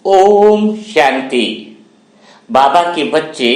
ओम शांति। बाबा के बच्चे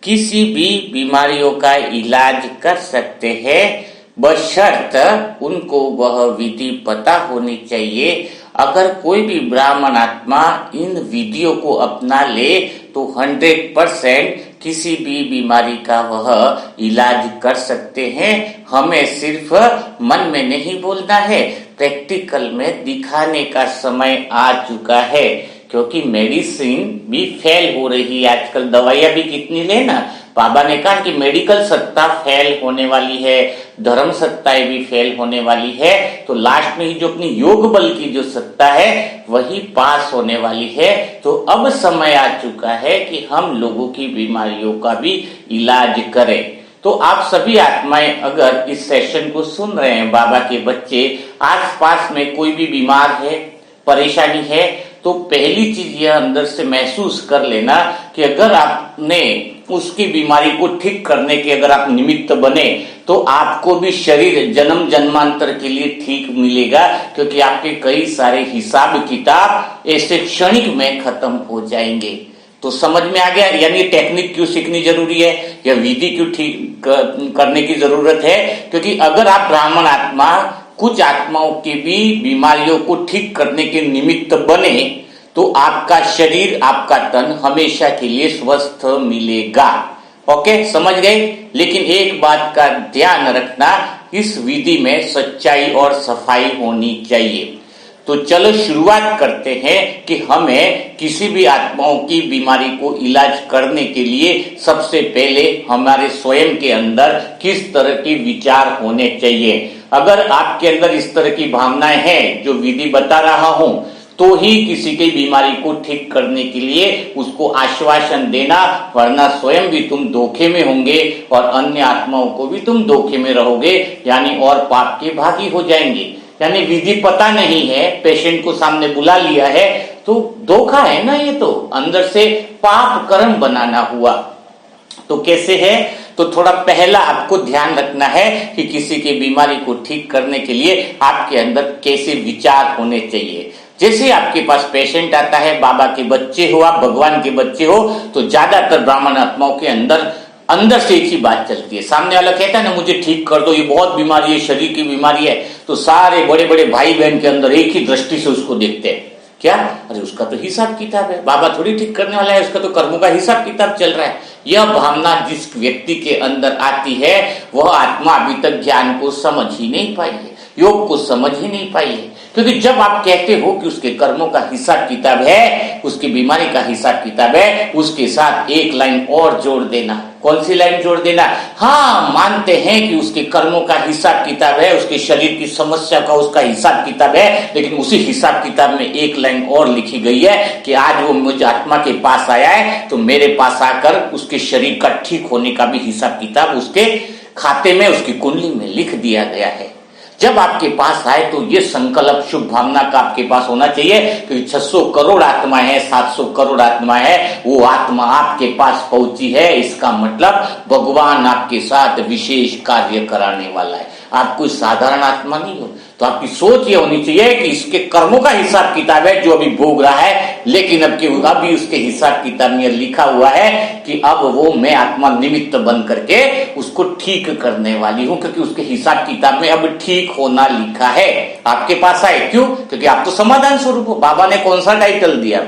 किसी भी बीमारियों का इलाज कर सकते हैं, बशर्त उनको वह विधि पता होनी चाहिए। अगर कोई भी ब्राह्मण आत्मा इन विधियों को अपना ले तो 100% किसी भी बीमारी का वह इलाज कर सकते हैं। हमें सिर्फ मन में नहीं बोलना है, प्रैक्टिकल में दिखाने का समय आ चुका है। क्योंकि मेडिसिन भी फेल हो रही है आजकल, दवाइयां भी कितनी लेना। बाबा ने कहा कि मेडिकल सत्ता फेल होने वाली है, धर्म सत्ताएं भी फेल होने वाली है, तो लास्ट में ही जो अपनी योग बल की जो सत्ता है वही पास होने वाली है। तो अब समय आ चुका है कि हम लोगों की बीमारियों का भी इलाज करें। तो आप सभी आत्माएं अगर इस सेशन को सुन रहे हैं, बाबा के बच्चे आसपास में कोई भी बीमार है, परेशानी है, तो पहली चीज यह अंदर से महसूस कर लेना कि अगर आपने उसकी बीमारी को ठीक करने के अगर आप निमित्त बने तो आपको भी शरीर जन्म जन्मांतर के लिए ठीक मिलेगा। क्योंकि आपके कई सारे हिसाब किताब ऐसे क्षणिक में खत्म हो जाएंगे। तो समझ में आ गया, यानी टेक्निक क्यों सीखनी जरूरी है, या विधि क्यों ठीक करने की जरूरत है। क्योंकि अगर आप ब्राह्मण आत्मा कुछ आत्माओं की भी बीमारियों को ठीक करने के निमित्त बने तो आपका शरीर, आपका तन हमेशा के लिए स्वस्थ मिलेगा। ओके, समझ गए। लेकिन एक बात का ध्यान रखना, इस विधि में सच्चाई और सफाई होनी चाहिए। तो चलो शुरुआत करते हैं कि हमें किसी भी आत्माओं की बीमारी को इलाज करने के लिए सबसे पहले हमारे स्वयं के अंदर किस तरह के विचार होने चाहिए। अगर आपके अंदर इस तरह की भावनाएं हैं जो विधि बता रहा हूं, तो ही किसी की बीमारी को ठीक करने के लिए उसको आश्वासन देना, वरना स्वयं भी तुम धोखे में होंगे और अन्य आत्माओं को भी तुम धोखे में रहोगे, यानी और पाप के भागी हो जाएंगे। यानी विधि पता नहीं है, पेशेंट को सामने बुला लिया है तो धोखा है ना, ये तो अंदर से पाप कर्म बनाना हुआ। तो कैसे है, तो थोड़ा पहला आपको ध्यान रखना है कि किसी की बीमारी को ठीक करने के लिए आपके अंदर कैसे विचार होने चाहिए। जैसे आपके पास पेशेंट आता है, बाबा के बच्चे हो, आप भगवान के बच्चे हो, तो ज्यादातर ब्राह्मण आत्माओं के अंदर से एक ही बात चलती है। सामने वाला कहता है ना, मुझे ठीक कर दो, ये बहुत बीमारी है, शरीर की बीमारी है, तो सारे बड़े बड़े भाई बहन के अंदर एक ही दृष्टि से उसको देखते हैं। क्या, अरे उसका तो हिसाब किताब है, बाबा थोड़ी ठीक करने वाला है, उसका तो कर्मों का हिसाब किताब चल रहा है। यह भावना जिस व्यक्ति के अंदर आती है वह आत्मा अभी तक ज्ञान को समझ ही नहीं पाई है, योग को समझ ही नहीं पाई है। क्योंकि जब आप कहते हो कि उसके कर्मों का हिसाब किताब है, उसकी बीमारी का हिसाब किताब है, उसके साथ एक लाइन और जोड़ देना। कौन सी लाइन जोड़ देना? हाँ, मानते हैं कि उसके कर्मों का हिसाब किताब है, उसके शरीर की समस्या का उसका हिसाब किताब है, लेकिन उसी हिसाब किताब में एक लाइन और लिखी गई है कि आज वो मुझ आत्मा के पास आया है तो मेरे पास आकर उसके शरीर का ठीक होने का भी हिसाब किताब उसके खाते में, उसकी कुंडली में लिख दिया गया है। जब आपके पास आए तो ये संकल्प शुभ भावना का आपके पास होना चाहिए कि 600 करोड़ आत्मा है, 700 करोड़ आत्मा है, वो आत्मा आपके पास पहुंची है, इसका मतलब भगवान आपके साथ विशेष कार्य कराने वाला है। आप कोई साधारण आत्मा नहीं हो। तो आपकी सोच ये होनी चाहिए कि इसके कर्मों का हिसाब किताब है जो अभी भोग रहा है, लेकिन अभी उसके हिसाब किताब में लिखा हुआ है कि अब वो मैं आत्मा निमित्त बन करके उसको ठीक करने वाली हूं, क्योंकि उसके हिसाब किताब में अब ठीक होना लिखा है। आपके पास आए क्यों? क्योंकि आप तो समाधान स्वरूप हो। बाबा ने कौन सा टाइटल दिया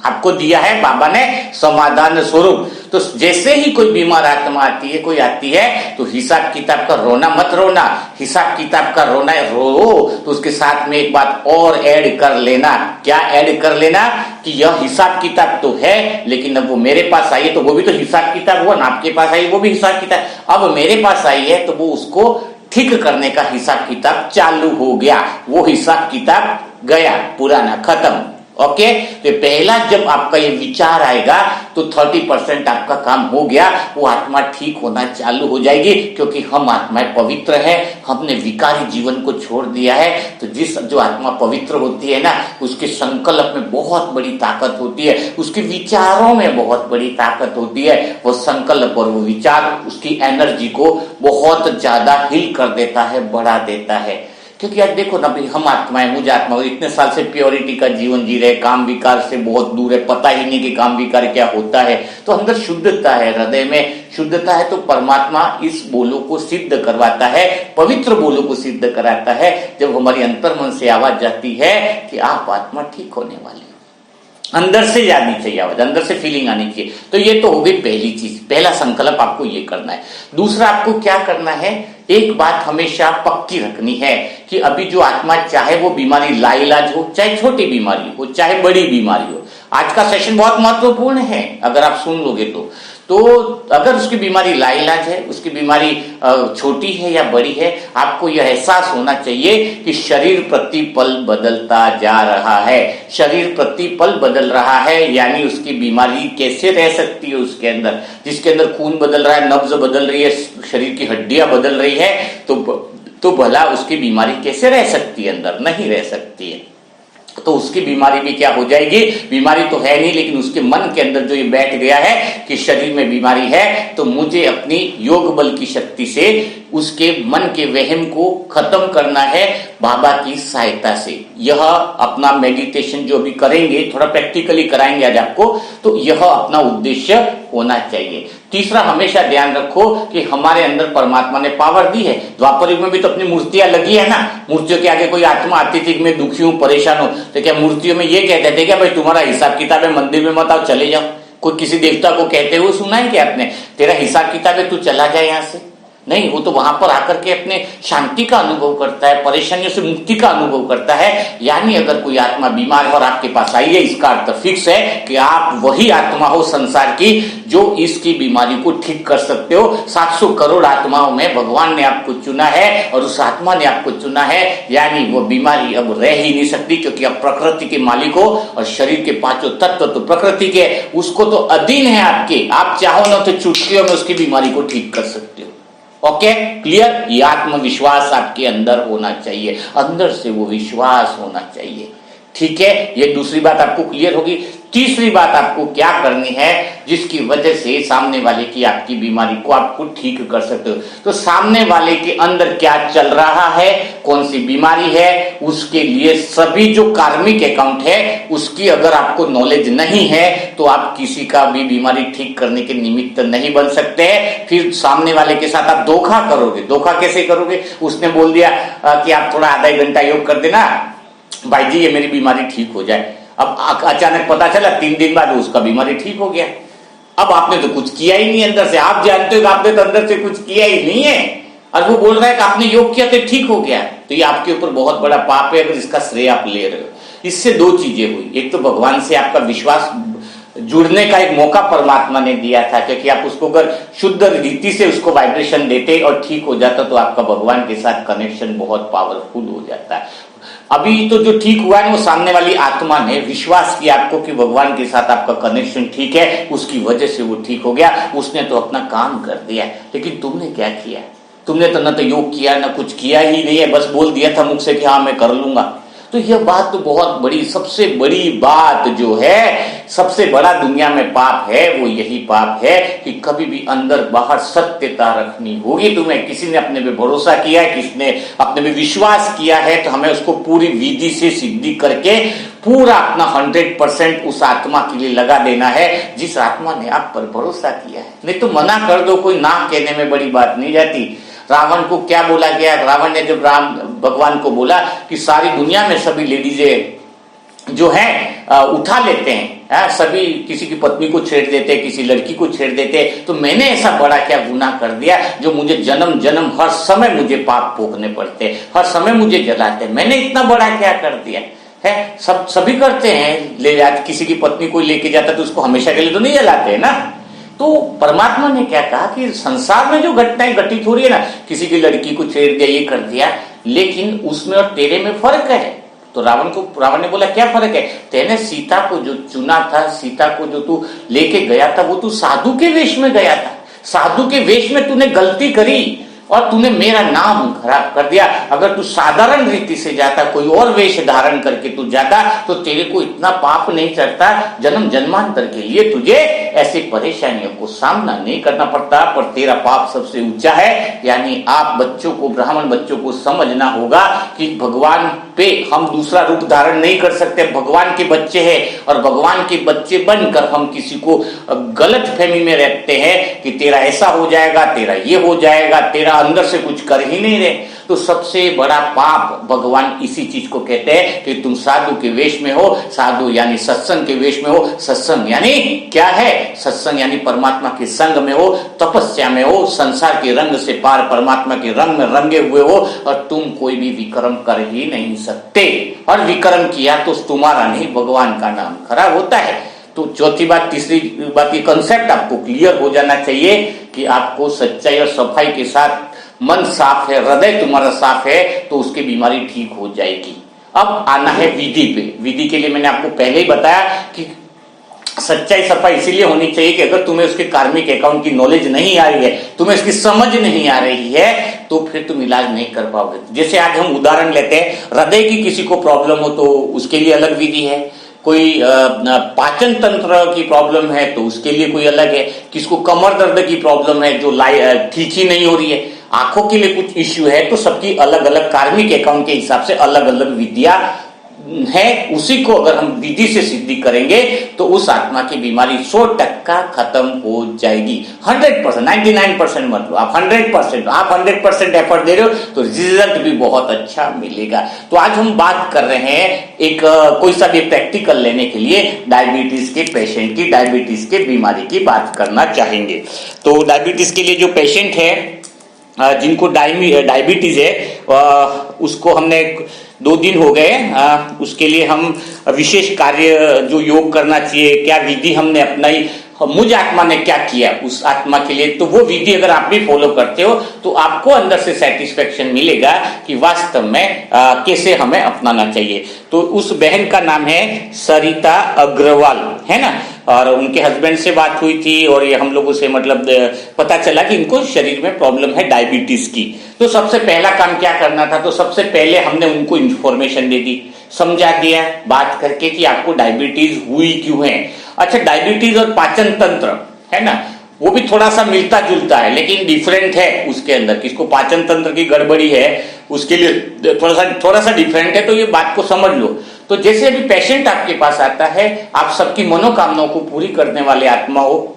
आपको दिया है बाबा ने समाधान स्वरूप। तो जैसे ही कोई बीमार आत्मा आती है, कोई आती है, तो हिसाब किताब का रोना मत रोना। हिसाब किताब का रोना रो तो उसके साथ में एक बात और ऐड कर लेना। क्या ऐड कर लेना? कि यह हिसाब किताब तो है, लेकिन अब वो मेरे पास आई है तो वो भी तो हिसाब किताब हुआ ना, आपके पास आई वो भी हिसाब किताब, अब मेरे पास आई है तो वो उसको ठीक करने का हिसाब किताब चालू हो गया। वो हिसाब किताब गया, पुराना खत्म। ओके, तो पहला जब आपका ये विचार आएगा तो 30% आपका काम हो गया, वो आत्मा ठीक होना चालू हो जाएगी। क्योंकि हम आत्माएं पवित्र हैं, हमने विकारी जीवन को छोड़ दिया है। तो जो आत्मा पवित्र होती है ना, उसके संकल्प में बहुत बड़ी ताकत होती है, उसके विचारों में बहुत बड़ी ताकत होती है। वो संकल्प और वो विचार उसकी एनर्जी को बहुत ज्यादा हिल कर देता है, बढ़ा देता है। क्योंकि आज देखो ना भाई, हम आत्माएं, मुझे आत्मा इतने साल से प्योरिटी का जीवन जी रहे, काम विकार से बहुत दूर है, पता ही नहीं कि काम विकार क्या होता है, तो अंदर शुद्धता है, हृदय में शुद्धता है, तो परमात्मा इस बोलों को सिद्ध करवाता है, पवित्र बोलों को सिद्ध कराता है। जब हमारी अंतर मन से आवाज जाती है कि आप आत्मा ठीक होने वाली, अंदर से जानी चाहिए आवाज, अंदर से फीलिंग आनी चाहिए। तो ये तो हो गई पहली चीज, पहला संकल्प आपको ये करना है। दूसरा आपको क्या करना है, एक बात हमेशा पक्की रखनी है कि अभी जो आत्मा, चाहे वो बीमारी लाइलाज हो, चाहे छोटी बीमारी हो, चाहे बड़ी बीमारी हो, आज का सेशन बहुत महत्वपूर्ण है अगर आप सुन लोगे तो अगर उसकी बीमारी लाइलाज है, उसकी बीमारी छोटी है या बड़ी है, आपको यह एहसास होना चाहिए कि शरीर प्रतिपल बदलता जा रहा है, शरीर प्रतिपल बदल रहा है, यानी उसकी बीमारी कैसे रह सकती है उसके अंदर, जिसके अंदर खून बदल रहा है, नब्ज बदल रही है, शरीर की हड्डियां बदल रही है, तो भला उसकी बीमारी कैसे रह सकती है, अंदर नहीं रह सकती है। तो उसकी बीमारी भी क्या हो जाएगी, बीमारी तो है नहीं, लेकिन उसके मन के अंदर जो ये बैठ गया है कि शरीर में बीमारी है, तो मुझे अपनी योग बल की शक्ति से उसके मन के वहम को खत्म करना है बाबा की सहायता से। यह अपना मेडिटेशन जो भी करेंगे, थोड़ा प्रैक्टिकली कराएंगे आज आपको, तो यह अपना उद्देश्य होना चाहिए। तीसरा, हमेशा ध्यान रखो कि हमारे अंदर परमात्मा ने पावर दी है। द्वापर युग में भी तो अपनी मूर्तियां लगी है ना, मूर्तियों के आगे कोई आत्मा आती थी, मैं दुखी हूं, परेशान हूं, तो क्या मूर्तियों में ये कहते थे क्या भाई तुम्हारा हिसाब किताब है, मंदिर में मत आओ, चले जाओ? कोई किसी देवता को कहते हुए सुना है क्या आपने, तेरा हिसाब किताब है, तू चला जाए यहां से? नहीं, वो तो वहां पर आकर के अपने शांति का अनुभव करता है, परेशानियों से मुक्ति का अनुभव करता है। यानी अगर कोई आत्मा बीमार है और आपके पास आई है, इसका अर्थ फिक्स है कि आप वही आत्मा हो संसार की जो इसकी बीमारी को ठीक कर सकते हो। 700 करोड़ आत्माओं में भगवान ने आपको चुना है और उस आत्मा ने आपको चुना है, यानी वो बीमारी अब रह ही नहीं सकती, क्योंकि अब प्रकृति के मालिक हो और शरीर के पांचों तत्व तो प्रकृति के, उसको तो अधीन है आपके, आप चाहो ना तो चुटकियों में उसकी बीमारी को ठीक कर सकते हो। Okay, clear? ये आत्मविश्वास आपके अंदर होना चाहिए, अंदर से वो विश्वास होना चाहिए, ठीक है? ये दूसरी बात आपको क्लियर होगी। तीसरी बात आपको क्या करनी है, जिसकी वजह से सामने वाले की आपकी बीमारी को आपको ठीक कर सकते हो। तो सामने वाले के अंदर क्या चल रहा है, कौन सी बीमारी है, उसके लिए सभी जो कार्मिक अकाउंट है उसकी अगर आपको नॉलेज नहीं है, तो आप किसी का भी बीमारी ठीक करने के निमित्त नहीं बन सकते हैं। फिर सामने वाले के साथ आप धोखा करोगे। धोखा कैसे करोगे? उसने बोल दिया कि आप थोड़ा आधा एक घंटा योग कर देना भाई जी, ये मेरी बीमारी ठीक हो जाए। अब अचानक पता चला 3 दिन बाद उसका बीमारी ठीक हो गया। अब आपने तो कुछ किया ही नहीं अंदर से, आप जानते हो कि आपने तो अंदर से कुछ किया ही नहीं है, और वो बोल रहा है कि आपने योग किया तो ठीक हो गया। तो ये आपके ऊपर बहुत बड़ा पाप है अगर इसका श्रेय आप ले रहे हो। इससे 2 चीजें हुई, एक तो भगवान से आपका विश्वास जुड़ने का एक मौका परमात्मा ने दिया था, क्योंकि आप उसको अगर शुद्ध रीति से उसको वाइब्रेशन देते और ठीक हो जाता, तो आपका भगवान के साथ कनेक्शन बहुत पावरफुल हो जाता है। अभी तो जो ठीक हुआ है वो सामने वाली आत्मा ने विश्वास किया आपको कि भगवान के साथ आपका कनेक्शन ठीक है, उसकी वजह से वो ठीक हो गया, उसने तो अपना काम कर दिया। लेकिन तुमने क्या किया? तुमने तो न तो योग किया, न कुछ किया ही नहीं है, बस बोल दिया था मुख से कि हाँ मैं कर लूंगा। तो यह बात तो बहुत बड़ी, सबसे बड़ी बात जो है, सबसे बड़ा दुनिया में पाप है, वो यही पाप है कि कभी भी अंदर बाहर सत्यता रखनी होगी तुम्हें। किसी ने अपने पे भरोसा किया है, किसी ने अपने पे विश्वास किया है, तो हमें उसको पूरी विधि से सिद्धि करके पूरा अपना 100% उस आत्मा के लिए लगा देना है जिस आत्मा ने आप पर भरोसा किया है। नहीं तो मना कर दो, कोई ना कहने में बड़ी बात नहीं जाती। रावण को क्या बोला गया? रावण ने जब भगवान को बोला कि सारी दुनिया में सभी लेडीजें जो हैं उठा लेते हैं, सभी किसी की पत्नी को छेड़ देते, किसी लड़की को छेड़ देते, तो मैंने ऐसा बड़ा क्या गुनाह कर दिया जो मुझे जन्म जन्म हर समय मुझे पाप भोगने पड़ते, हर समय मुझे जलाते, मैंने इतना बड़ा क्या कर दिया है? सभी करते हैं, ले आज किसी की पत्नी को लेके जाता तो उसको हमेशा के लिए तो नहीं जलाते है ना। तो परमात्मा ने क्या कहा कि संसार में जो घटनाएं घटित हो रही है ना, किसी की लड़की को छेड़ दिया, ये कर दिया, लेकिन उसमें और तेरे में फर्क है। तो रावण ने बोला क्या फर्क है? तेने सीता को जो चुना था, सीता को जो तू लेके गया था, वो तू साधु के वेश में गया था, साधु के वेश में तूने गलती करी, और तूने मेरा नाम खराब कर दिया। अगर तू साधारण रीति से जाता, कोई और वेश धारण करके तू जाता, तो तेरे को इतना पाप नहीं चढ़ता, जन्म जन्मांतर के लिए तुझे ऐसी परेशानियों को सामना नहीं करना पड़ता। पर तेरा पाप सबसे ऊंचा है। यानी आप बच्चों को, ब्राह्मण बच्चों को समझना होगा कि भगवान पे हम दूसरा रूप धारण नहीं कर सकते। भगवान के बच्चे हैं और भगवान के बच्चे बनकर हम किसी को गलत फहमी में रखते हैं कि तेरा ऐसा हो जाएगा, तेरा ये हो जाएगा, तेरा अंदर से कुछ कर ही नहीं रहे। तो सबसे बड़ा पाप भगवान इसी चीज को कहते हैं कि तुम साधु के वेश में हो। साधु यानी सत्संग के वेश में हो। सत्संग यानी क्या है? सत्संग यानी परमात्मा के संग में हो, तपस्या में हो, संसार के रंग से पार परमात्मा के रंग में रंगे हुए हो, और तुम कोई भी विक्रम कर ही नहीं सकते। और विक्रम किया तो तुम्हारा नहीं, भगवान का नाम खराब होता है। तो चौथी बात, तीसरी बात, ये कंसेप्ट आपको क्लियर हो जाना चाहिए कि आपको सच्चाई और सफाई के साथ, मन साफ है, हृदय तुम्हारा साफ है, तो उसकी बीमारी ठीक हो जाएगी। अब आना है विधि पे। विधि के लिए मैंने आपको पहले ही बताया कि सच्चाई सफाई इसीलिए होनी चाहिए कि अगर तुम्हें उसके कार्मिक अकाउंट की नॉलेज नहीं आ रही है, तुम्हें इसकी समझ नहीं आ रही है, तो फिर तुम इलाज नहीं कर पाओगे। जैसे आज हम उदाहरण लेते हैं, हृदय की किसी को प्रॉब्लम हो तो उसके लिए अलग विधि है, कोई पाचन तंत्र की प्रॉब्लम है तो उसके लिए कोई अलग है, किसको कमर दर्द की प्रॉब्लम है जो ठीक ही नहीं हो रही है, आंखों के लिए कुछ इश्यू है, तो सबकी अलग अलग कार्मिक अकाउंट के हिसाब से अलग अलग विधियां है। उसी को अगर हम विधि से सिद्धि करेंगे तो उस आत्मा की बीमारी 100% खत्म हो जाएगी। 100%, 99% मत लो, आप 100% एफर्ट दे रहे हो तो रिजल्ट भी बहुत अच्छा मिलेगा। तो आज हम बात कर रहे हैं एक कोई सा भी प्रैक्टिकल लेने के लिए डायबिटीज के पेशेंट की, डायबिटीज के बीमारी की बात करना चाहेंगे। तो डायबिटीज के लिए जो पेशेंट है, जिनको डायबिटीज है, उसको हमने 2 दिन हो गए, उसके लिए हम विशेष कार्य जो योग करना चाहिए, क्या विधि हमने अपनाई, मुझ आत्मा ने क्या किया उस आत्मा के लिए, तो वो विधि अगर आप भी फॉलो करते हो तो आपको अंदर से सेटिस्फेक्शन मिलेगा कि वास्तव में कैसे हमें अपनाना चाहिए। तो उस बहन का नाम है सरिता अग्रवाल, है ना, और उनके हस्बैंड से बात हुई थी और ये हम लोगों से मतलब पता चला कि इनको शरीर में प्रॉब्लम है डायबिटीज की। तो सबसे पहला काम क्या करना था? तो सबसे पहले हमने उनको इंफॉर्मेशन दे दी, समझा दिया बात करके कि आपको डायबिटीज हुई क्यों है। अच्छा, डायबिटीज और पाचन तंत्र है ना, वो भी थोड़ा सा मिलता जुलता है लेकिन डिफरेंट है उसके अंदर। किसको पाचन तंत्र की गड़बड़ी है उसके लिए थोड़ा सा डिफरेंट है, तो ये बात को समझ लो। तो जैसे अभी पेशेंट आपके पास आता है, आप सबकी मनोकामनाओं को पूरी करने वाले आत्मा हो,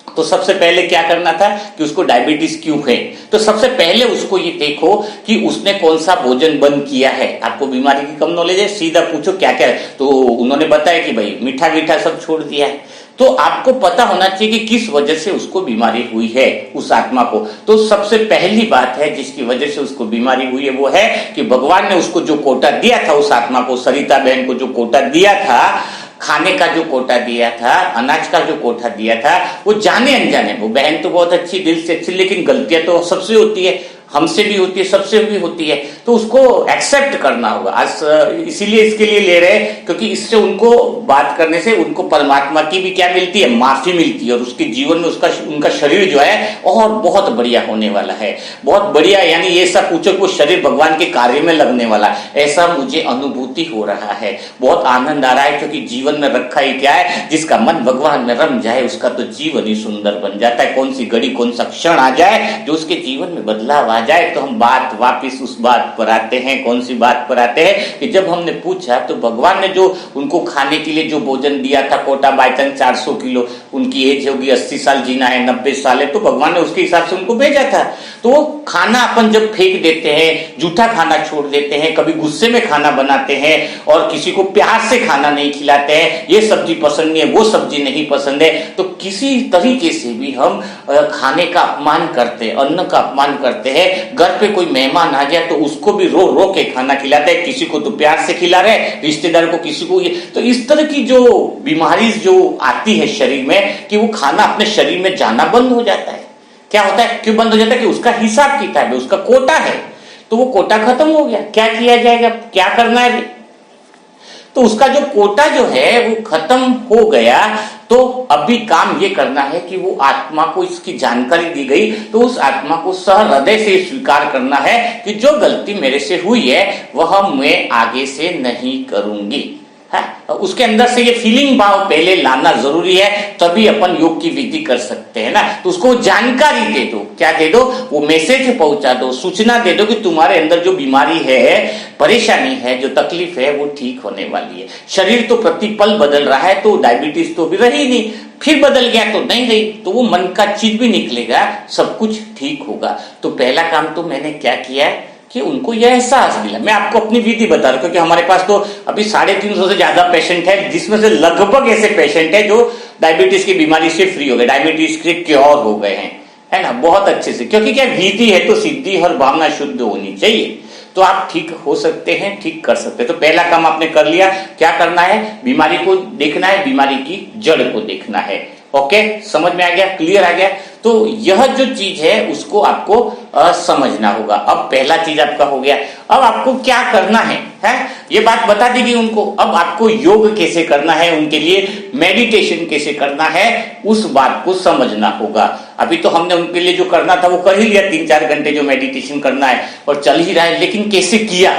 तो सबसे पहले क्या करना था कि उसको डायबिटीज क्यों है। तो सबसे पहले उसको ये देखो कि उसने कौन सा भोजन बंद किया है। आपको बीमारी की कम नॉलेज है, सीधा पूछो क्या क्या है, तो उन्होंने बताया कि भाई मीठा मीठा सब छोड़ दिया है। तो आपको पता होना चाहिए कि किस वजह से उसको बीमारी हुई है उस आत्मा को। तो सबसे पहली बात है जिसकी वजह से उसको बीमारी हुई है वो है कि भगवान ने उसको जो कोटा दिया था, उस आत्मा को, सरिता बहन को जो कोटा दिया था, खाने का जो कोटा दिया था, अनाज का जो कोटा दिया था, वो जाने अनजाने, वो बहन तो बहुत अच्छी, दिल से अच्छी, लेकिन गलतियां तो सबसे होती है, हमसे भी होती है, सबसे भी होती है, तो उसको एक्सेप्ट करना होगा। आज इसीलिए इसके लिए ले रहे हैं क्योंकि इससे उनको बात करने से उनको परमात्मा की भी क्या मिलती है, माफी मिलती है, और उसके जीवन में उनका शरीर जो है और बहुत बढ़िया होने वाला है, बहुत बढ़िया। यानी ये सब पूछो कि वो शरीर भगवान के कार्य में लगने वाला, ऐसा मुझे अनुभूति हो रहा है, बहुत आनंद आ रहा है, क्योंकि जीवन में रखा ही क्या है, जिसका मन भगवान में रम जाए उसका तो जीवन ही सुंदर बन जाता है। कौन सी घड़ी, कौन सा क्षण आ जाए जो उसके जीवन में बदलाव आ जाए। तो हम बात वापिस उस बात पर आते हैं, कौन सी बात पर आते हैं कि जब हमने पूछा तो भगवान ने जो उनको खाने के लिए जो भोजन दिया था, कोटा बाय चांस 400 किलो, उनकी एज होगी 80 साल जीना है, 90 साल है, तो भगवान ने उसके हिसाब से उनको भेजा था। तो वो खाना अपन जब फेंक देते हैं, जूठा खाना छोड़ देते हैं, कभी गुस्से में खाना बनाते हैं और किसी को प्यार से खाना नहीं खिलाते हैं, ये सब्जी पसंद नहीं है, वो सब्जी नहीं पसंद है, तो किसी तरीके से भी हम खाने का अपमान करते हैं, अन्न का अपमान करते हैं। घर पे कोई मेहमान आ गया तो उसको भी रो रो के खाना खिलाते हैं, किसी को तो प्यार से खिला रहे, रिश्तेदार को किसी को ये। तो इस तरह की जो बीमारी जो आती है शरीर में कि वो खाना अपने शरीर में जाना बंद हो जाता है। क्या होता है, क्यों बंद हो जाता है कि उसका हिसाब किताब है, उसका कोटा है, तो वो कोटा खत्म हो गया, क्या किया जाएगा, क्या करना है। तो उसका जो कोटा जो है वो खत्म हो गया। तो अभी काम ये करना है कि वो आत्मा को इसकी जानकारी दी गई, तो उस आत्मा को सहृदय से स्वीकार करना है कि जो गलती मेरे से हुई है वह मैं आगे से नहीं करूंगी। है उसके अंदर से ये फीलिंग भाव पहले लाना जरूरी है, तभी अपन योग की विधि कर सकते हैं ना। तो उसको जानकारी दे दो, क्या दे दो, वो मैसेज पहुंचा दो, सूचना दे दो कि तुम्हारे अंदर जो बीमारी है, परेशानी है, जो तकलीफ है वो ठीक होने वाली है। शरीर तो प्रतिपल बदल रहा है, तो डायबिटीज तो भी रही नहीं, फिर बदल गया तो नहीं गई, तो वो मन का चीज भी निकलेगा, सब कुछ ठीक होगा। तो पहला काम तो मैंने क्या किया है कि उनको यह एहसास दिला। मैं आपको अपनी विधि बता रहा हूं क्योंकि हमारे पास तो अभी 350 से ज्यादा पेशेंट है, जिसमें से लगभग ऐसे पेशेंट है जो डायबिटीज की बीमारी से फ्री हो गए, डायबिटीज के क्योर हो गए हैं, है ना, बहुत अच्छे से। क्योंकि क्या विधि है तो सिद्धि और भावना शुद्ध होनी चाहिए, तो आप ठीक हो सकते हैं, ठीक कर सकते हैं। तो पहला काम आपने कर लिया। क्या करना है, बीमारी को देखना है, बीमारी की जड़ को देखना है। ओके, समझ में आ गया, क्लियर आ गया। तो यह जो चीज है उसको आपको समझना होगा। अब पहला चीज आपका हो गया। अब आपको क्या करना है, ये बात बता दी गई उनको। अब आपको योग कैसे करना है, उनके लिए मेडिटेशन कैसे करना है, उस बात को समझना होगा। अभी तो हमने उनके लिए जो करना था वो कर ही लिया, 3-4 घंटे जो मेडिटेशन करना है और चल ही रहा है, लेकिन कैसे किया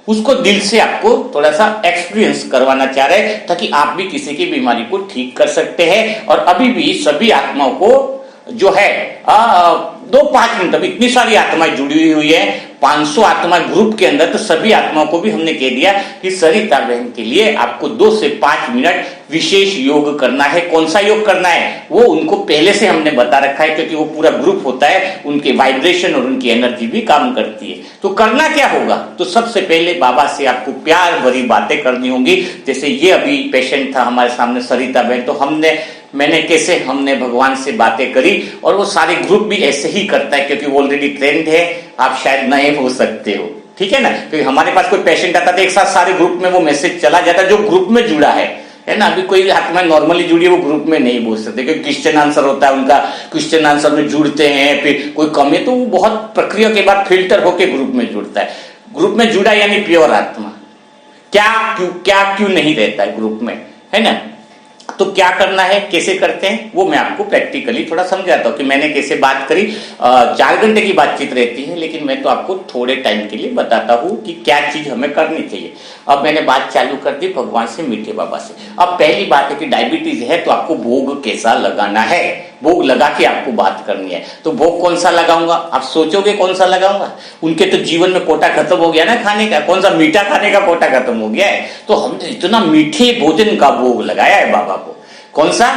उसको दिल से आपको थोड़ा सा एक्सपीरियंस करवाना चाह रहे हैं, ताकि आप भी किसी की बीमारी को ठीक कर सकते हैं। और अभी भी सभी आत्माओं को जो है 2-5 मिनट, अभी इतनी सारी आत्माएं जुड़ी हुई है, 500 आत्मा ग्रुप के अंदर, तो सभी आत्माओं को भी हमने कह दिया कि सरिता बहन के लिए आपको 2 से 5 मिनट विशेष योग करना है। कौन सा योग करना है वो उनको पहले से हमने बता रखा है, क्योंकि वो पूरा ग्रुप होता है, उनके वाइब्रेशन और उनकी एनर्जी भी काम करती है। तो करना क्या होगा, तो सबसे पहले बाबा से आपको प्यार भरी बातें करनी होंगी। जैसे ये अभी पेशेंट था हमारे सामने सरिता बहन, तो हमने भगवान से बातें करी, और वो सारे ग्रुप भी ऐसे ही करता है क्योंकि वो ऑलरेडी ट्रेंड है, आप शायद नए हो सकते हो, ठीक है ना। क्योंकि हमारे पास कोई पेशेंट आता था एक साथ सारे ग्रुप में वो मैसेज चला जाता जो ग्रुप में जुड़ा है ना। अभी कोई आत्मा नॉर्मली जुड़ी है वो ग्रुप में नहीं बोल सकते, क्योंकि क्वेश्चन आंसर होता है उनका, क्वेश्चन आंसर में जुड़ते हैं, फिर कोई कमी है तो वो बहुत प्रक्रिया के बाद फिल्टर होकर ग्रुप में जुड़ता है। ग्रुप में जुड़ा यानी प्योर आत्मा। क्या क्यों नहीं रहता है ग्रुप में, है ना। तो क्या करना है, कैसे करते हैं, वो मैं आपको प्रैक्टिकली थोड़ा समझाता हूं कि मैंने कैसे बात करी। 4 घंटे की बातचीत रहती है, लेकिन मैं तो आपको थोड़े टाइम के लिए बताता हूं कि क्या चीज हमें करनी चाहिए। अब मैंने बात चालू कर दी भगवान से, मीठे बाबा से। अब पहली बात है कि डायबिटीज है तो आपको भोग कैसा लगाना है, भोग लगा के आपको बात करनी है। तो भोग कौन सा लगाऊंगा, आप सोचोगे कौन सा लगाऊंगा, उनके तो जीवन में कोटा खत्म हो गया ना खाने का, कौन सा मीठा खाने का कोटा खत्म हो गया है। तो हमने इतना मीठे भोजन का भोग लगाया है बाबा को। कौन सा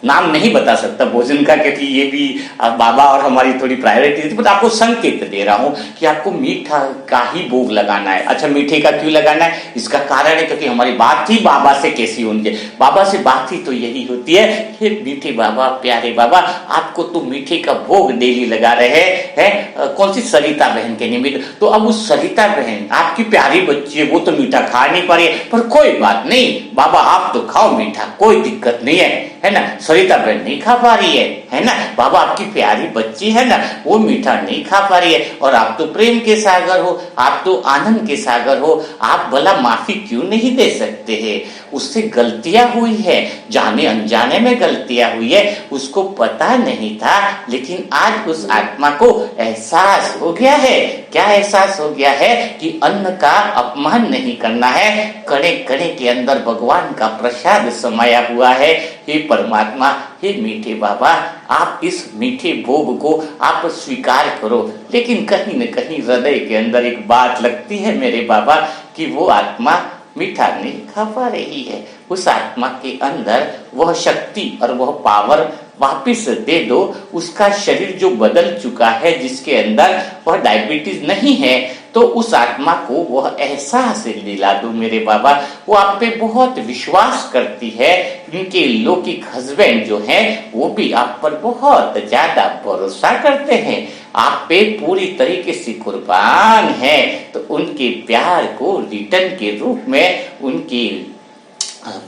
नाम नहीं बता सकता भोजन का, क्योंकि ये भी बाबा और हमारी थोड़ी प्रायोरिटी थी, बट आपको संकेत दे रहा हूं कि आपको मीठा का ही भोग लगाना है। अच्छा, मीठे का क्यों लगाना है, इसका कारण है क्योंकि हमारी बात ही बाबा से कैसी होनी चाहिए। बाबा से बात ही तो यही होती है कि मीठे बाबा, प्यारे बाबा, आपको तो मीठे का भोग डेली लगा रहे हैं। कौन सी, सरिता बहन के निमित्त। तो अब उस सरिता बहन आपकी प्यारी बच्ची है, वो तो मीठा खा नहीं पा रही है, पर कोई बात नहीं, बाबा आप तो खाओ मीठा, कोई दिक्कत नहीं है ना। सरिता बहन नहीं खा पा रही है ना, बाबा आपकी प्यारी बच्ची है ना, वो मीठा नहीं खा पा रही है, और आप तो प्रेम के सागर हो, आप तो आनंद के सागर हो, आप भला माफी क्यों नहीं दे सकते हैं। उससे गलतियां हुई है, जाने अनजाने में गलतियां हुई है, उसको पता नहीं था, लेकिन आज उस आत्मा को एहसास हो गया है। क्या एहसास हो गया है कि अन्न का अपमान नहीं करना है, कणे कणे के अंदर भगवान का प्रसाद समाया हुआ है। हे परमात्मा, हे मीठे बाबा, आप इस मीठे भोग को आप स्वीकार करो। लेकिन कहीं न कहीं हृदय के अंदर एक बात लगती है मेरे बाबा कि वो आत्मा मीठा नहीं खा पा रही है। उस आत्मा के अंदर वह शक्ति और वह पावर वापिस दे दो। उसका शरीर जो बदल चुका है, जिसके अंदर वह डायबिटीज नहीं है, तो उस आत्मा को वह एहसास दिला दो मेरे बाबा। वो आप पे बहुत विश्वास करती है, उनके लौकिक हस्बैंड जो हैं वो भी आप पर बहुत ज्यादा भरोसा करते हैं, आप पे पूरी तरीके से कुर्बान है। तो उनके प्यार को रिटर्न के रूप में उनकी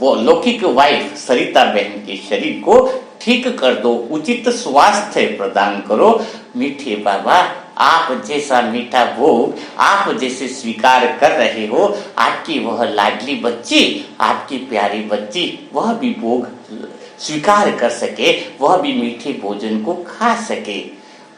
वो लौकिक वाइफ सरिता बहन के शरीर को ठीक कर दो, उचित स्वास्थ्य प्रदान करो। मीठे बाबा, आप जैसा मीठा भोग आप जैसे स्वीकार कर रहे हो, आपकी वह लाडली बच्ची, आपकी प्यारी बच्ची वह भी भोग स्वीकार कर सके, वह भी मीठे भोजन को खा सके।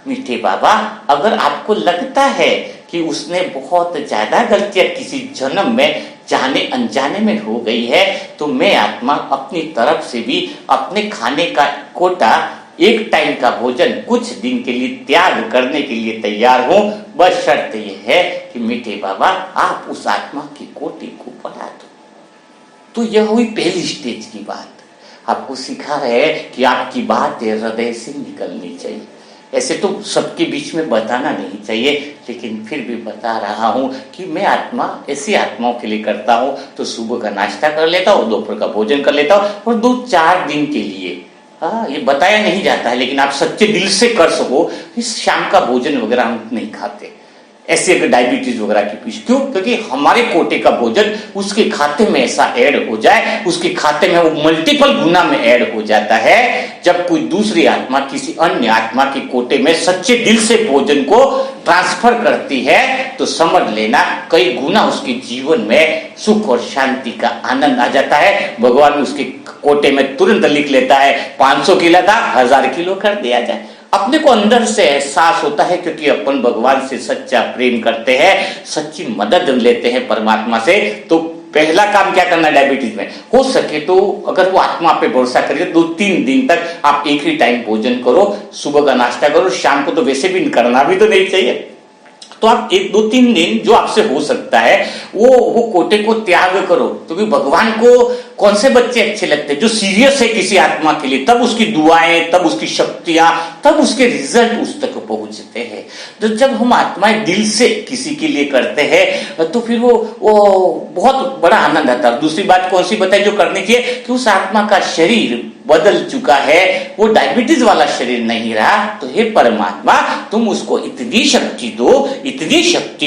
मीठे बाबा, अगर आपको लगता है कि उसने बहुत ज्यादा गलतियां किसी जन्म में जाने अनजाने में हो गई है, तो मैं आत्मा अपनी तरफ से भी अपने खाने का कोटा, एक टाइम का भोजन कुछ दिन के लिए त्याग करने के लिए तैयार हूं। बस शर्त यह है कि मीठे बाबा आप उस आत्मा के कोटे को बढ़ा दो। तो यह हुई पहली स्टेज की बात। आपको सिखा रहे हैं कि आपकी बात हृदय से निकलनी चाहिए। ऐसे तो सबके बीच में बताना नहीं चाहिए, लेकिन फिर भी बता रहा हूं कि मैं आत्मा ऐसी आत्माओं के लिए करता हूं। तो सुबह का नाश्ता कर लेता हूं, दोपहर का भोजन कर लेता हूं, और 2-4 दिन के लिए, ये बताया नहीं जाता है, लेकिन आप सच्चे दिल से कर सको, इस शाम का भोजन वगैरह हम नहीं खाते। ऐसे अगर डायबिटीज वगैरह की पीछ, क्यों? क्योंकि हमारे कोटे का भोजन उसके खाते में ऐसा ऐड हो जाए, उसके खाते में वो मल्टीपल गुना में ऐड हो जाता है। जब कोई दूसरी आत्मा किसी अन्य आत्मा के कोटे में सच्चे दिल से भोजन को ट्रांसफर करती है, तो समझ लेना कई गुना उसके जीवन में सुख और शांति का आनंद आ जाता है। भगवान उसके कोटे में तुरंत लिख लेता है 500 किलो था 1000 किलो कर दिया जाए। अपने को अंदर से एहसास होता है, क्योंकि अपन भगवान से सच्चा प्रेम करते हैं, सच्ची मदद लेते हैं परमात्मा से। तो पहला काम क्या करना है डायबिटीज में, हो सके तो अगर वो आत्मा पे भरोसा करिए, 2-3 दिन तक आप एक ही टाइम भोजन करो, सुबह का नाश्ता करो, शाम को तो वैसे भी करना भी तो नहीं चाहिए। तो आप 1-2-3 दिन जो आपसे हो सकता है वो कोटे को त्याग करो। क्योंकि भगवान को कौन से बच्चे अच्छे लगते हैं? जो सीरियस है किसी आत्मा के लिए, तब उसकी दुआएं, तब उसकी शक्तियां, तब उसके रिजल्ट उस तक पहुंचते हैं। तो जब हम आत्माएं दिल से किसी के लिए करते हैं, तो फिर वो बहुत बड़ा आनंद आता है। दूसरी बात कौन सी बताए जो करनी चाहिए, कि उस आत्मा का शरीर बदल चुका है, वो डायबिटीज वाला शरीर नहीं रहा। तो हे परमात्मा, तुम उसको इतनी शक्ति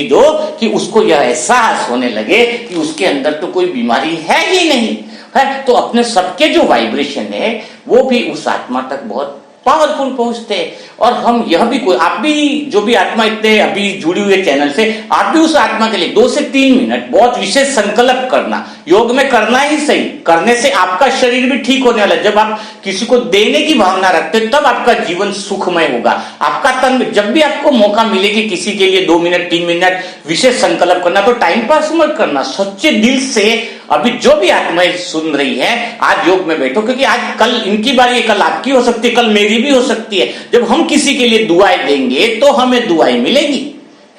दो कि उसको यह एहसास होने लगे कि उसके अंदर तो कोई बीमारी है ही नहीं है। तो अपने सबके जो वाइब्रेशन है वो भी उस आत्मा तक बहुत पावरफुल पहुंचते हैं। और हम यह भी कोई, आप भी जो भी आत्मा इतने अभी जुड़ी हुई चैनल से, आप भी उस आत्मा के लिए 2 से 3 मिनट बहुत विशेष संकल्प करना, योग में करना ही सही। करने से आपका शरीर भी ठीक होने वाला है। जब आप किसी को देने की भावना रखते हैं, तब आपका जीवन सुखमय होगा। आपका तन, जब भी आपको मौका मिले कि किसी के लिए 2 मिनट 3 मिनट विशेष संकल्प करना, तो टाइम पास मत करना, सच्चे दिल से। अभी जो भी आत्माएं सुन रही हैं, आज योग में बैठो, क्योंकि आज कल इनकी बारी है, कल आपकी हो सकती है, कल मेरी भी हो सकती है। जब हम किसी के लिए दुआएं देंगे तो हमें दुआएं मिलेगी,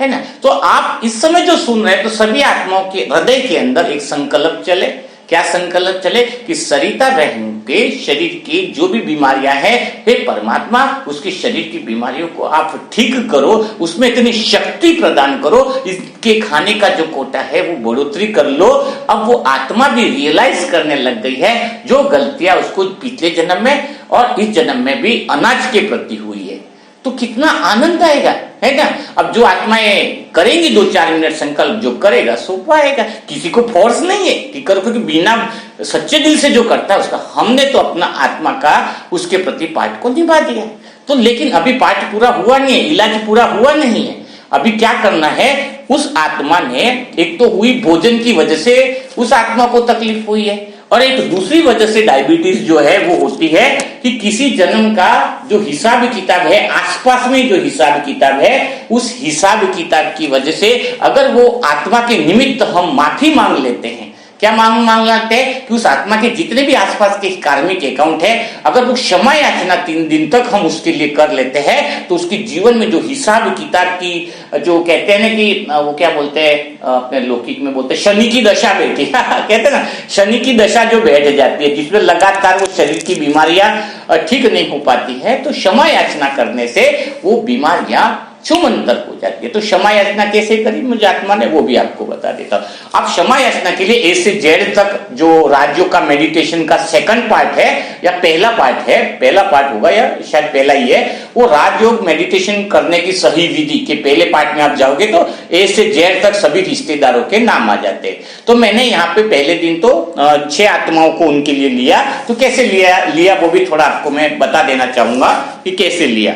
है ना? तो आप इस समय जो सुन रहे हैं, तो सभी आत्माओं के हृदय के अंदर एक संकल्प चले। क्या संकल्प चले? कि सरिता बहन के शरीर की जो भी बीमारियां हैं, हे परमात्मा, उसके शरीर की बीमारियों को आप ठीक करो, उसमें इतनी शक्ति प्रदान करो, इसके खाने का जो कोटा है वो बढ़ोतरी कर लो। अब वो आत्मा भी रियलाइज करने लग गई है जो गलतियां उसको पिछले जन्म में और इस जन्म में भी अनाज के प्रति हुई है। तो कितना आनंद आएगा, है ना? अब जो आत्माएं करेंगी 2-4 मिनट संकल्प, जो करेगा सो पाएगा। किसी को फोर्स नहीं है कि करो, क्योंकि बिना सच्चे दिल से जो करता है उसका, हमने तो अपना आत्मा का उसके प्रति पाठ को निभा दिया। तो लेकिन अभी पाठ पूरा हुआ नहीं है, इलाज पूरा हुआ नहीं है। अभी क्या करना है, उस आत्मा ने, एक तो हुई भोजन की वजह से उस आत्मा को तकलीफ हुई है, और एक दूसरी वजह से डायबिटीज जो है वो होती है कि किसी जन्म का जो हिसाब किताब है, आसपास में जो हिसाब किताब है, उस हिसाब किताब की वजह से अगर वो आत्मा के निमित्त हम माफी मांग लेते हैं, क्या मांग लेते हैं कि उस आत्मा के जितने भी आसपास के कार्मिक अकाउंट है, अगर वो क्षमा याचना 3 दिन तक हम उसके लिए कर लेते हैं, तो उसके जीवन में जो हिसाब किताब की, जो कहते हैं ना कि वो क्या बोलते हैं अपने लौकिक में बोलते हैं, शनि की दशा बैठी कहते हैं ना, शनि की दशा जो बैठ जाती है, जिसमें लगातार वो शरीर की बीमारियां ठीक नहीं हो पाती है, तो क्षमा याचना करने से वो बीमारियां छुमंतर हो जाती है। तो क्षमा याचना कैसे करी, मुझे आत्मा ने वो भी आपको बता देता हूं। अब क्षमा याचना के लिए ए से जेड तक जो राजयोग का मेडिटेशन का सेकंड पार्ट है या पहला पार्ट है, पहला पार्ट होगा या शायद पहला ही है, वो राजयोग मेडिटेशन करने की सही विधि के पहले पार्ट में आप जाओगे तो ए से जेड तक सभी रिश्तेदारों के नाम आ जाते हैं। तो मैंने यहाँ पे पहले दिन तो 6 आत्माओं को उनके लिए लिया। तो कैसे लिया वो भी थोड़ा आपको मैं बता देना चाहूंगा कि कैसे लिया।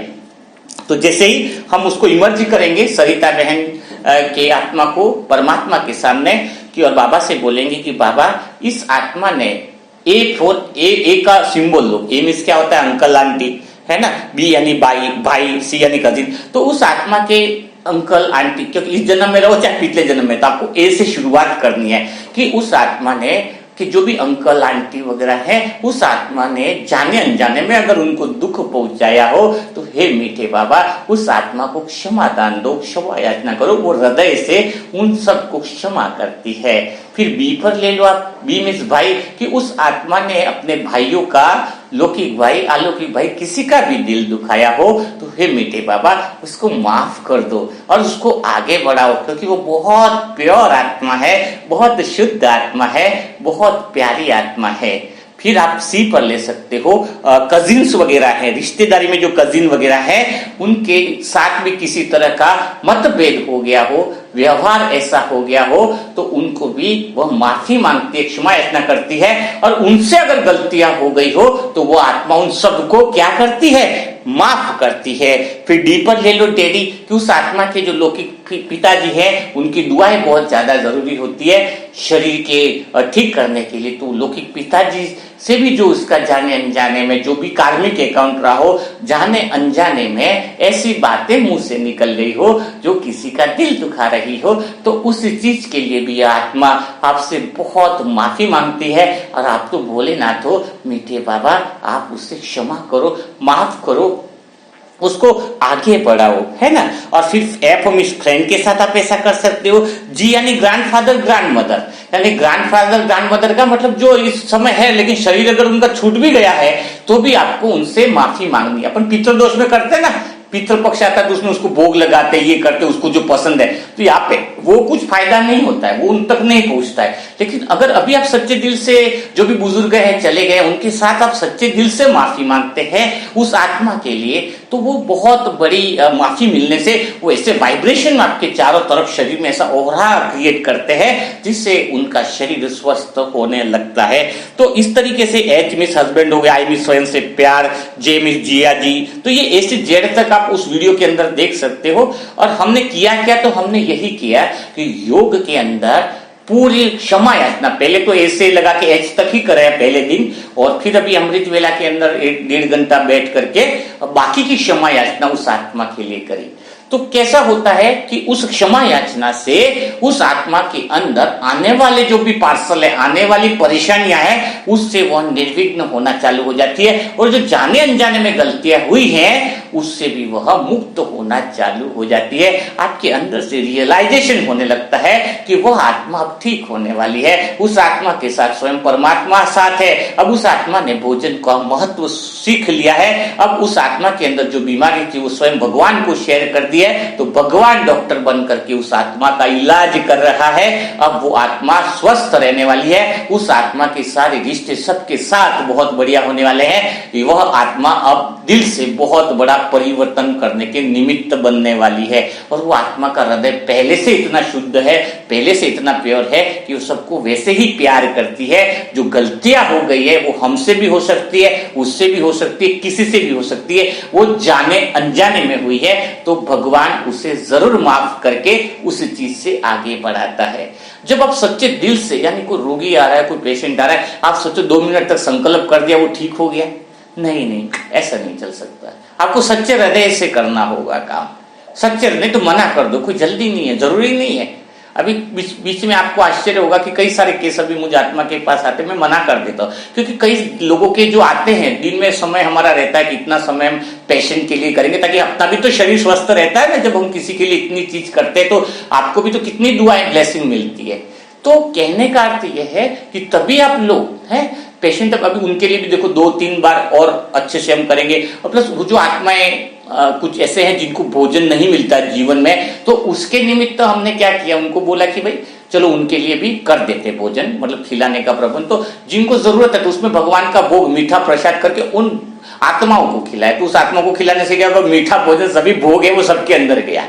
तो जैसे ही हम उसको इमर्ज करेंगे सरिता बहन के आत्मा को परमात्मा के सामने कि और बाबा से बोलेंगे कि बाबा इस आत्मा ने ए का सिंबल लो। ए मीन्स क्या होता है? अंकल आंटी, है ना। बी यानी भाई, सी यानी कजिन। तो उस आत्मा के अंकल आंटी, क्योंकि इस जन्म में रहो चाहे पिछले जन्म में, तो आपको ए से शुरुआत करनी है कि उस आत्मा ने कि जो भी अंकल आंटी वगैरह है, उस आत्मा ने जाने अनजाने में अगर उनको दुख पहुंचाया हो तो हे मीठे बाबा उस आत्मा को क्षमा दान दो, क्षमा याचना करो। वो हृदय से उन सबको क्षमा करती है। फिर बी पर ले लो आप, बी मीन्स भाई, कि उस आत्मा ने अपने भाइयों का, लौकिक भाई, अलौकिक भाई, किसी का भी दिल दुखाया हो तो हे मीठे बाबा उसको माफ कर दो और उसको आगे बढ़ाओ, क्योंकि वो बहुत प्योर आत्मा है, बहुत शुद्ध आत्मा है, बहुत प्यारी आत्मा है। फिर आप सी पर ले सकते हो, कजिन्स वगैरह है, रिश्तेदारी में जो कजिन वगैरह है उनके साथ भी किसी तरह का मतभेद हो गया हो, व्यवहार ऐसा हो गया हो, तो उनको भी वह माफी मांगती है, क्षमा याचना करती है। और उनसे अगर गलतियां हो गई हो तो वो आत्मा उन सबको क्या करती है? माफ करती है। फिर डी पर ले लो डैडी, कि उस आत्मा के जो लौकिक पिताजी है उनकी दुआएं बहुत ज्यादा जरूरी होती है शरीर के ठीक करने के लिए। तो लौकिक पिताजी से भी जो उसका जाने अनजाने में जो भी कार्मिक अकाउंट रहा हो, जाने अनजाने में ऐसी बातें मुंह से निकल गई हो जो किसी का दिल दुखा रही हो, तो उस चीज के लिए भी यह आत्मा आपसे बहुत माफी मांगती है। और आप तो भोलेनाथ हो मीठे बाबा, आप उससे क्षमा करो, माफ करो, उसको आगे बढ़ाओ, है ना। और फिर एफ मीन्स फ्रेंड के साथ आप ऐसा कर सकते हो। जी यानी ग्रैंडफादर ग्रैंड मदर, यानी ग्रैंडफादर ग्रैंड मदर का मतलब जो इस समय है लेकिन शरीर अगर उनका छूट भी गया है तो भी आपको उनसे माफी मांगनी है। अपन पितृदोष में करते हैं ना, पितृपक्ष आता है तो उसमें उसको भोग लगाते, ये करते, उसको जो पसंद है, तो यहाँ पे वो कुछ फायदा नहीं होता है, वो उन तक नहीं पहुंचता है। लेकिन अगर अभी आप सच्चे दिल से, जो भी बुजुर्ग है चले गए उनके साथ आप सच्चे दिल से माफी मांगते हैं उस आत्मा के लिए, तो वो बहुत बड़ी माफी मिलने से वो ऐसे वाइब्रेशन आपके चारों तरफ शरीर में ऐसा ओहरा क्रिएट करते हैं जिससे उनका शरीर स्वस्थ होने लगता है। तो इस तरीके से एच मिस हस्बैंड हो गया, आई मिस स्वयं से प्यार, जे मिस जिया जी, तो ये ऐसे जेड तक आप उस वीडियो के अंदर देख सकते हो। और हमने किया क्या? तो हमने यही किया कि योग के अंदर पूरी क्षमा याचना, पहले तो ऐसे लगा के एच तक ही कराया पहले दिन, और फिर अभी अमृत वेला के अंदर 1-1.5 घंटा बैठ करके बाकी की क्षमा याचना उस आत्मा के लिए करी। तो कैसा होता है कि उस क्षमा याचना से उस आत्मा के अंदर आने वाले जो भी पार्सल है, आने वाली परेशानियां हैं, उससे वह निर्विघ्न होना चालू हो जाती है। और जो जाने अनजाने में गलतियां हुई हैं उससे भी वह मुक्त होना चालू हो जाती है। आपके अंदर से रियलाइजेशन होने लगता है कि वह आत्मा अब ठीक होने वाली है। उस आत्मा के साथ स्वयं परमात्मा साथ है। अब उस आत्मा ने भोजन का महत्व सीख लिया है। अब उस आत्मा के अंदर जो बीमारी थी वो स्वयं भगवान को शेयर कर दी है, तो भगवान डॉक्टर बन करके उस आत्मा का इलाज कर रहा है। अब वो आत्मा स्वस्थ रहने वाली है। उस आत्मा के सारे रिश्ते सबके साथ बहुत बढ़िया होने वाले हैं। वह आत्मा अब दिल से बहुत बड़ा परिवर्तन करने के निमित्त बनने वाली है। और वो आत्मा का हृदय पहले से इतना शुद्ध है, पहले से इतना प्योर है कि वो सबको वैसे ही प्यार करती है। जो गलतियां हो गई है वो हमसे भी हो सकती है, उससे भी हो सकती है, किसी से भी हो सकती है, वो जाने अनजाने में हुई है, तो भगवान उसे जरूर माफ करके उस चीज से आगे बढ़ाता है। जब आप सच्चे दिल से, यानी कोई रोगी आ रहा है, कोई पेशेंट आ रहा है, आप सोचो 2 मिनट तक संकल्प कर दिया वो ठीक हो गया, नहीं, ऐसा नहीं चल सकता। आपको सच्चे हृदय से करना होगा काम। सच्चे नहीं तो मना कर दो, कोई जल्दी नहीं है, जरूरी नहीं है। अभी बीच में आपको आश्चर्य होगा कि कई सारे केस अभी मुझे आत्मा के पास आते, मैं मना कर देता हूँ, क्योंकि कई लोगों के जो आते हैं, दिन में समय हमारा रहता है कि इतना समय हम पेशेंट के लिए करेंगे, ताकि अपना भी तो शरीर स्वस्थ रहता है ना। जब हम किसी के लिए इतनी चीज करते हैं तो आपको भी तो कितनी दुआएं ब्लेसिंग मिलती है। तो कहने का अर्थ यह है कि तभी आप लोग हैं पेशेंट, अभी उनके लिए भी देखो 2-3 बार और अच्छे से हम करेंगे। और प्लस वो जो आत्माएं कुछ ऐसे हैं जिनको भोजन नहीं मिलता जीवन में, तो उसके निमित्त हमने क्या किया, उनको बोला कि भाई चलो उनके लिए भी कर देते भोजन, मतलब खिलाने का प्रबंध। तो जिनको जरूरत है तो उसमें भगवान का भोग, मीठा प्रसाद करके उन आत्माओं को खिलाए। तो उस आत्मा को खिलाने से क्या होगा, मीठा भोजन सभी भोग है वो सबके अंदर गया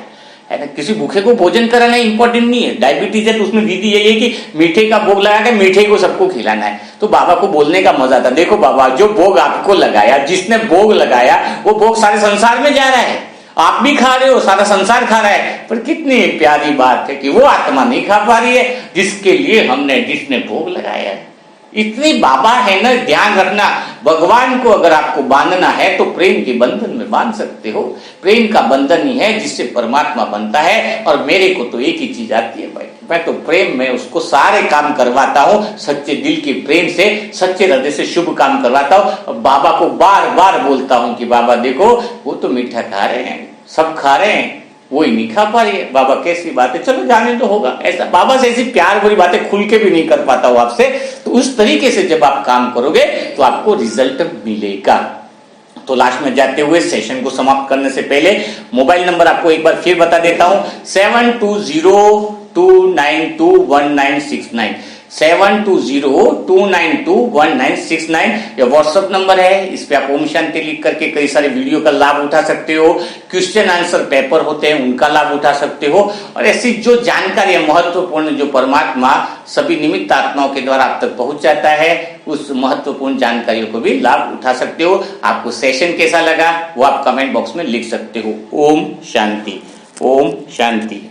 है ना। किसी भूखे को भोजन कराना इंपॉर्टेंट नहीं है। डायबिटीज है तो उसमें विधि यही है कि मीठे का भोग लगा के मीठे को सबको खिलाना है। तो बाबा को बोलने का मजा था, देखो बाबा जो भोग आपको लगाया, जिसने भोग लगाया वो भोग सारे संसार में जा रहा है। आप भी खा रहे हो, सारा संसार खा रहा है, पर कितनी प्यारी बात है कि वो आत्मा नहीं खा पा रही है जिसके लिए जिसने भोग लगाया है। इतनी बाबा है ना, ध्यान रखना, भगवान को अगर आपको बांधना है तो प्रेम के बंधन में बांध सकते हो। प्रेम का बंधन ही है जिससे परमात्मा बनता है। और मेरे को तो एक ही चीज आती है भाई, मैं तो प्रेम में उसको सारे काम करवाता हूँ, सच्चे दिल के प्रेम से, सच्चे हृदय से शुभ काम करवाता हूँ। और बाबा को बार बार बोलता हूँ कि बाबा देखो, वो तो मीठा खा रहे हैं, सब खा रहे हैं, वो ही नहीं खा पा रही है। बाबा कैसी बात है, चलो जाने तो होगा। ऐसा बाबा से ऐसी प्यार भरी बातें खुल के भी नहीं कर पाता हूं आपसे। तो उस तरीके से जब आप काम करोगे तो आपको रिजल्ट मिलेगा। तो लास्ट में जाते हुए सेशन को समाप्त करने से पहले मोबाइल नंबर आपको एक बार फिर बता देता हूं, 7202921969 7202921969 यह व्हाट्सएप नंबर है। इस पे आप ओम शांति लिख करके कई सारे वीडियो का लाभ उठा सकते हो, क्वेश्चन आंसर पेपर होते हैं उनका लाभ उठा सकते हो, और ऐसी जो जानकारी है महत्वपूर्ण, जो परमात्मा सभी निमित्त आत्माओं के द्वारा आप तक पहुंच जाता है, उस महत्वपूर्ण जानकारियों को भी लाभ उठा सकते हो। आपको सेशन कैसा लगा वो आप कमेंट बॉक्स में लिख सकते हो। ओम शांति, ओम शांति।